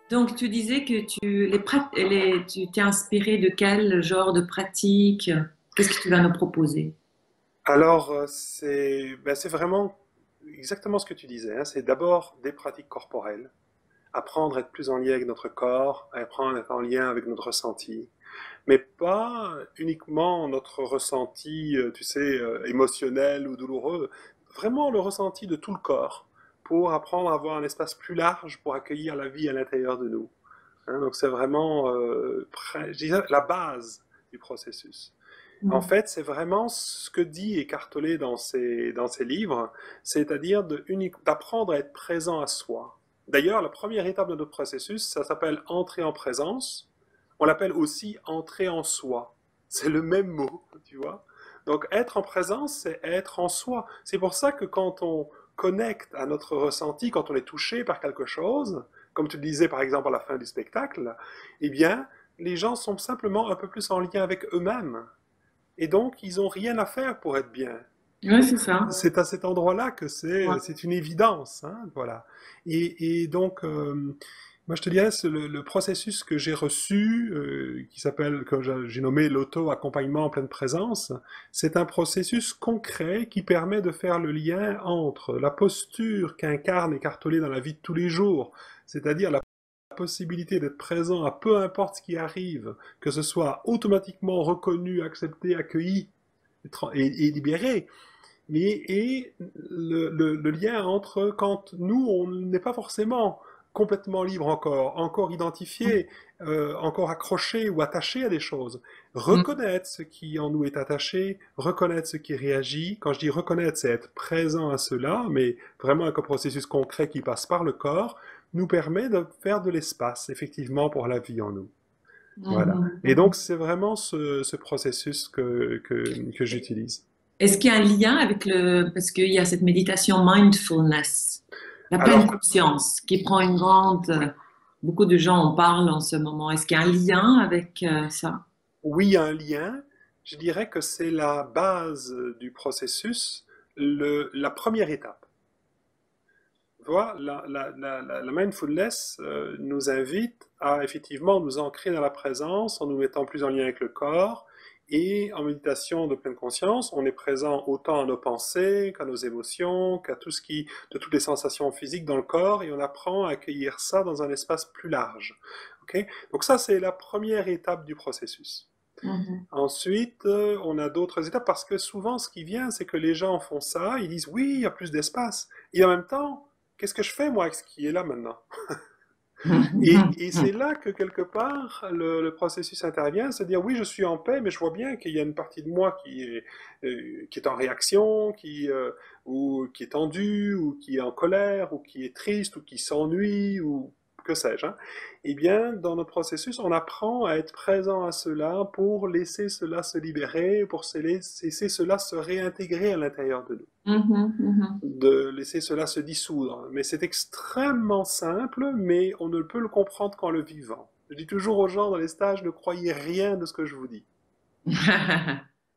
Donc, tu disais que tu t'es inspiré de quel genre de pratique? Qu'est-ce que tu vas nous proposer? Alors, c'est vraiment exactement ce que tu disais, hein. C'est d'abord des pratiques corporelles, apprendre à être plus en lien avec notre corps, apprendre à être en lien avec notre ressenti, mais pas uniquement notre ressenti, tu sais, émotionnel ou douloureux, vraiment le ressenti de tout le corps, pour apprendre à avoir un espace plus large pour accueillir la vie à l'intérieur de nous, hein. Donc c'est vraiment, je dirais, la base du processus. En Mhm. fait, c'est vraiment ce que dit Eckhart Tolle dans ses livres, c'est-à-dire d'apprendre à être présent à soi. D'ailleurs, la première étape de notre processus, ça s'appelle entrer en présence. On l'appelle aussi entrer en soi. C'est le même mot, tu vois. Donc, être en présence, c'est être en soi. C'est pour ça que quand on connecte à notre ressenti, quand on est touché par quelque chose, comme tu le disais par exemple à la fin du spectacle, eh bien, les gens sont simplement un peu plus en lien avec eux-mêmes. Et donc, ils n'ont rien à faire pour être bien. Oui, c'est ça. C'est à cet endroit-là que Ouais. c'est une évidence, hein, voilà. Et donc, moi, je te dirais, c'est le processus que j'ai reçu, qui s'appelle, que j'ai nommé l'auto-accompagnement en pleine présence, c'est un processus concret qui permet de faire le lien entre la posture qu'incarne Eckhart Tolle dans la vie de tous les jours, c'est-à-dire la possibilité d'être présent à peu importe ce qui arrive, que ce soit automatiquement reconnu, accepté, accueilli et libéré, et le lien entre quand nous, on n'est pas forcément complètement libre encore identifié, encore accroché ou attaché à des choses. Mhm. Reconnaître ce qui en nous est attaché, reconnaître ce qui réagit. Quand je dis reconnaître, c'est être présent à cela, mais vraiment avec un processus concret qui passe par le corps, nous permet de faire de l'espace, effectivement, pour la vie en nous. Voilà. Mhm. Et donc, Mhm. c'est vraiment ce processus que j'utilise. Est-ce qu'il y a un lien avec parce qu'il y a cette méditation mindfulness, la pleine Alors, conscience, qui prend une grande, beaucoup de gens en parlent en ce moment. Est-ce qu'il y a un lien avec ça? oui, il y a un lien. Je dirais que c'est la base du processus, la première étape. Tu vois, la mindfulness nous invite à effectivement nous ancrer dans la présence en nous mettant plus en lien avec le corps. Et en méditation de pleine conscience, on est présent autant à nos pensées qu'à nos émotions, qu'à de toutes les sensations physiques dans le corps, et on apprend à accueillir ça dans un espace plus large. Ok. Donc ça, c'est la première étape du processus. Mhm. Ensuite, on a d'autres étapes parce que souvent, ce qui vient, c'est que les gens font ça, ils disent oui, il y a plus d'espace. Et en même temps, qu'est-ce que je fais moi avec ce qui est là maintenant? Et c'est là que quelque part le processus intervient, c'est à dire oui, je suis en paix, mais je vois bien qu'il y a une partie de moi qui est en réaction, ou qui est tendue, ou qui est en colère, ou qui est triste, ou qui s'ennuie, ou que sais-je, hein. Eh bien, dans notre processus, on apprend à être présent à cela pour laisser cela se libérer, pour laisser cela se réintégrer à l'intérieur de nous, Mhm. Mhm. de laisser cela se dissoudre. Mais c'est extrêmement simple, mais on ne peut le comprendre qu'en le vivant. Je dis toujours aux gens dans les stages, ne croyez rien de ce que je vous dis.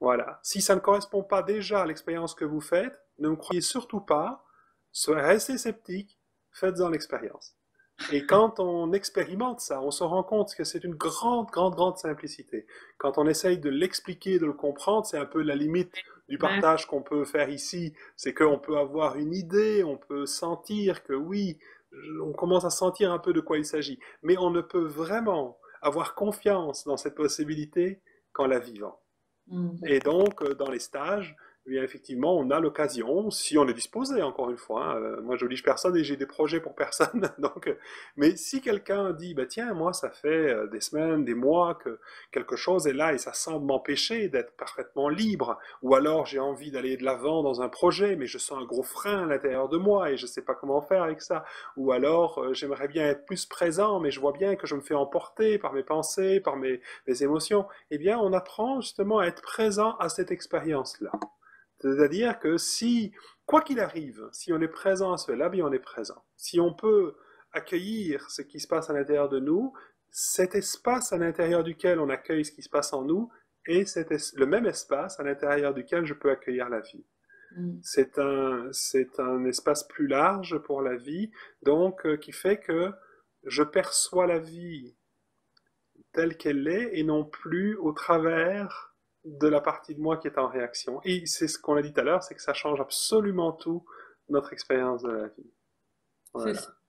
Voilà. Si ça ne correspond pas déjà à l'expérience que vous faites, ne me croyez surtout pas, restez sceptique, faites-en l'expérience. Et quand on expérimente ça, on se rend compte que c'est une grande, grande, grande simplicité. Quand on essaye de l'expliquer, de le comprendre, c'est un peu la limite du Ouais. partage qu'on peut faire ici. C'est qu'on peut avoir une idée, on peut sentir que oui, on commence à sentir un peu de quoi il s'agit. Mais on ne peut vraiment avoir confiance dans cette possibilité qu'en la vivant. Mhm. Et donc, dans les stages, eh bien, effectivement, on a l'occasion, si on est disposé, encore une fois, hein, moi j'oblige personne et j'ai des projets pour personne, donc, mais si quelqu'un dit, bah, tiens, moi ça fait des semaines, des mois que quelque chose est là et ça semble m'empêcher d'être parfaitement libre, ou alors j'ai envie d'aller de l'avant dans un projet, mais je sens un gros frein à l'intérieur de moi et je ne sais pas comment faire avec ça, ou alors j'aimerais bien être plus présent, mais je vois bien que je me fais emporter par mes pensées, par mes émotions, eh bien, on apprend justement à être présent à cette expérience-là. C'est-à-dire que si, quoi qu'il arrive, si on est présent à cela, bien on est présent. Si on peut accueillir ce qui se passe à l'intérieur de nous, cet espace à l'intérieur duquel on accueille ce qui se passe en nous est le même espace à l'intérieur duquel je peux accueillir la vie. Mhm. C'est un espace plus large pour la vie, donc qui fait que je perçois la vie telle qu'elle est et non plus au travers de la partie de moi qui est en réaction. Et c'est ce qu'on a dit tout à l'heure, c'est que ça change absolument tout notre expérience de la vie. C'est ça. Voilà.